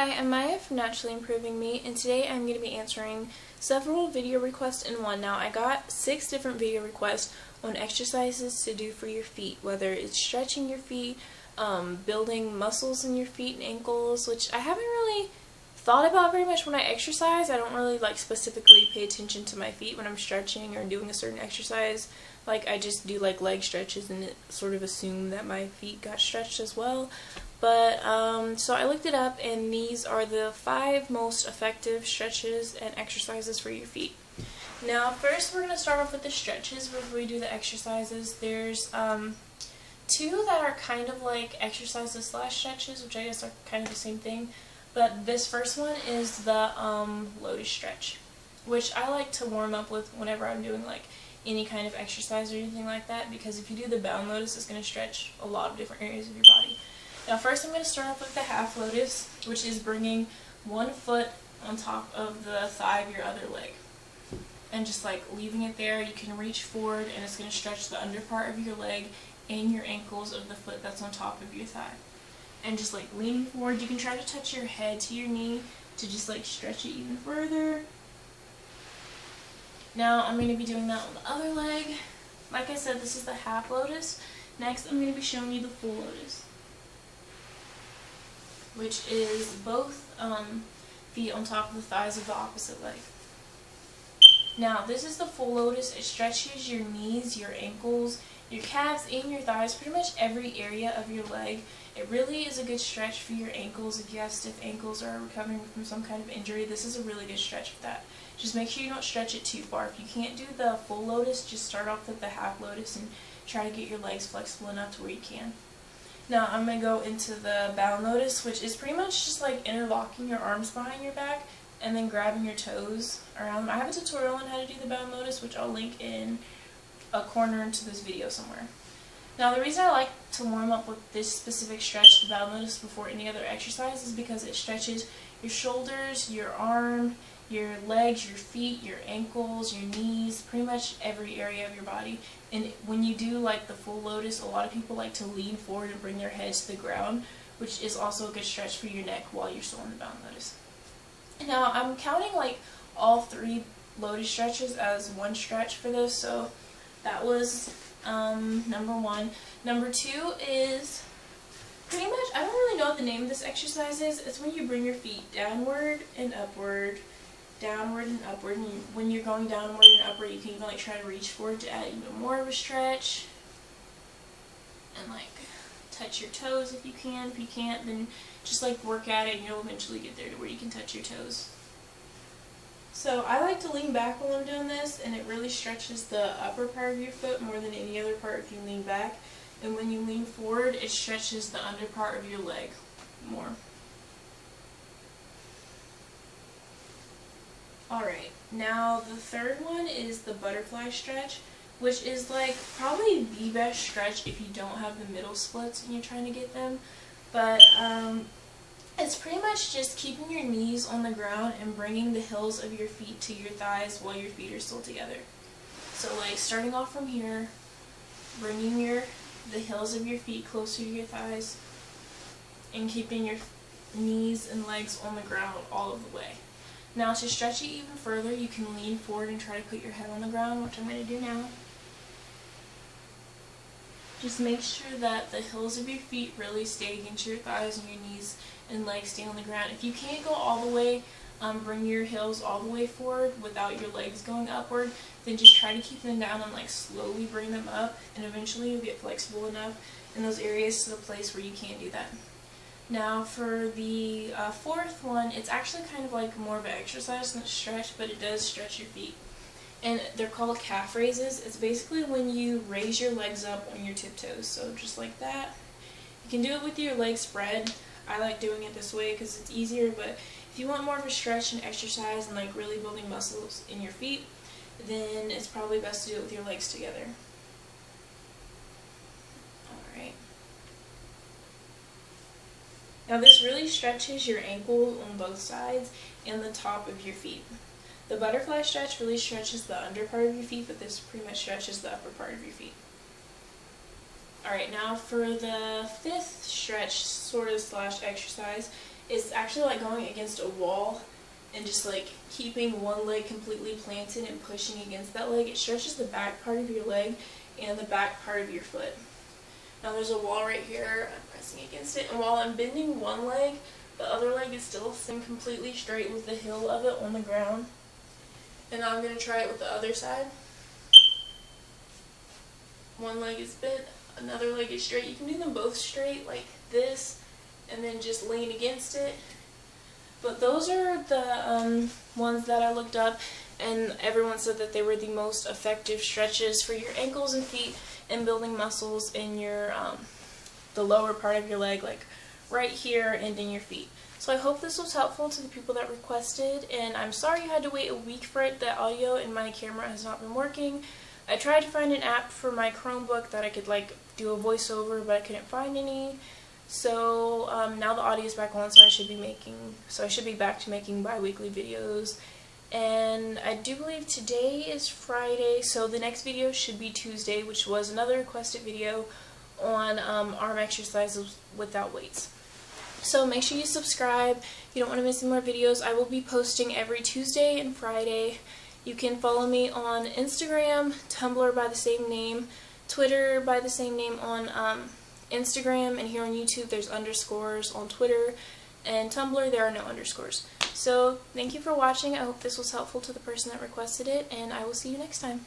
Hi, I'm Maya from Naturally Improving Me, and today I'm going to be answering several video requests in one. Now, I got 6 different video requests on exercises to do for your feet, whether it's stretching your feet, building muscles in your feet and ankles, which I haven't really thought about very much when I exercise. I don't really specifically pay attention to my feet when I'm stretching or doing a certain exercise. I just do leg stretches and sort of assume that my feet got stretched as well. But so I looked it up, and these are the 5 most effective stretches and exercises for your feet. Now, first we're going to start off with the stretches before we do the exercises. There's 2 that are kind of like exercises slash stretches, which I guess are kind of the same thing. But this first one is the lotus stretch, which I like to warm up with whenever I'm doing any kind of exercise or anything like that, because if you do the bound lotus, it's going to stretch a lot of different areas of your body. Now first I'm going to start off with the half lotus, which is bringing one foot on top of the thigh of your other leg. And just leaving it there. You can reach forward and it's going to stretch the under part of your leg and your ankles of the foot that's on top of your thigh. And just leaning forward, you can try to touch your head to your knee to just stretch it even further. Now I'm going to be doing that on the other leg. Like I said, this is the half lotus. Next I'm going to be showing you the full lotus, which is both feet on top of the thighs of the opposite leg. Now this is the full lotus. It stretches your knees, your ankles, your calves, and your thighs, pretty much every area of your leg. It really is a good stretch for your ankles. If you have stiff ankles or are recovering from some kind of injury, this is a really good stretch for that. Just make sure you don't stretch it too far. If you can't do the full lotus, just start off with the half lotus and try to get your legs flexible enough to where you can. Now I'm going to go into the bound lotus, which is pretty much just interlocking your arms behind your back and then grabbing your toes around them. I have a tutorial on how to do the bound lotus, which I'll link in a corner to this video somewhere. Now the reason I like to warm up with this specific stretch, the bound lotus, before any other exercise is because it stretches your shoulders, your arm, your legs, your feet, your ankles, your knees, pretty much every area of your body. And when you do the full lotus, a lot of people like to lean forward and bring their heads to the ground, which is also a good stretch for your neck while you're still in the bound lotus. Now I'm counting all 3 lotus stretches as one stretch for this, so that was number 1. Number 2 is pretty much, I don't really know what the name of this exercise is. It's when you bring your feet downward and upward, downward and upward, and when you're going downward and upward, you can even try to reach forward to add even more of a stretch, and touch your toes if you can. If you can't, then just work at it and you'll eventually get there to where you can touch your toes. So I like to lean back while I'm doing this, and it really stretches the upper part of your foot more than any other part if you lean back. And when you lean forward, it stretches the under part of your leg more. Alright, now the third one is the butterfly stretch, which is probably the best stretch if you don't have the middle splits and you're trying to get them. But it's pretty much just keeping your knees on the ground and bringing the heels of your feet to your thighs while your feet are still together. So starting off from here, bringing the heels of your feet closer to your thighs and keeping your knees and legs on the ground all of the way. Now to stretch it even further, you can lean forward and try to put your head on the ground, which I'm going to do now. Just make sure that the heels of your feet really stay against your thighs and your knees and legs stay on the ground. If you can't go all the way, bring your heels all the way forward without your legs going upward, then just try to keep them down and slowly bring them up, and eventually you'll get flexible enough in those areas to the place where you can do that. Now for the fourth one, it's actually kind of more of an exercise than a stretch, but it does stretch your feet. And they're called calf raises. It's basically when you raise your legs up on your tiptoes, so just like that. You can do it with your legs spread. I like doing it this way because it's easier, but if you want more of a stretch and exercise and really building muscles in your feet, then it's probably best to do it with your legs together. Alright. Now this really stretches your ankles on both sides and the top of your feet. The butterfly stretch really stretches the under part of your feet, but this pretty much stretches the upper part of your feet. Alright, now for the fifth stretch sort of slash exercise, It's actually like going against a wall and just like keeping one leg completely planted and pushing against that leg. It stretches the back part of your leg and the back part of your foot. Now there's a wall right here, I'm pressing against it, and while I'm bending one leg, the other leg is still sitting completely straight with the heel of it on the ground. And now I'm going to try it with the other side. One leg is bent, another leg is straight. You can do them both straight like this and then just lean against it. But those are the ones that I looked up, and everyone said that they were the most effective stretches for your ankles and feet and building muscles in your the lower part of your leg, like right here and in your feet. So I hope this was helpful to the people that requested, and I'm sorry you had to wait a week for it. The audio in my camera has not been working. I tried to find an app for my Chromebook that I could like do a voiceover, but I couldn't find any. So now the audio is back on, so I should be back to making bi-weekly videos. And I do believe today is Friday, so the next video should be Tuesday, which was another requested video on arm exercises without weights. So make sure you subscribe. You don't want to miss any more videos. I will be posting every Tuesday and Friday. You can follow me on Instagram, Tumblr by the same name, Twitter by the same name on Instagram, and here on YouTube there's underscores. On Twitter and Tumblr there are no underscores. So thank you for watching. I hope this was helpful to the person that requested it, and I will see you next time.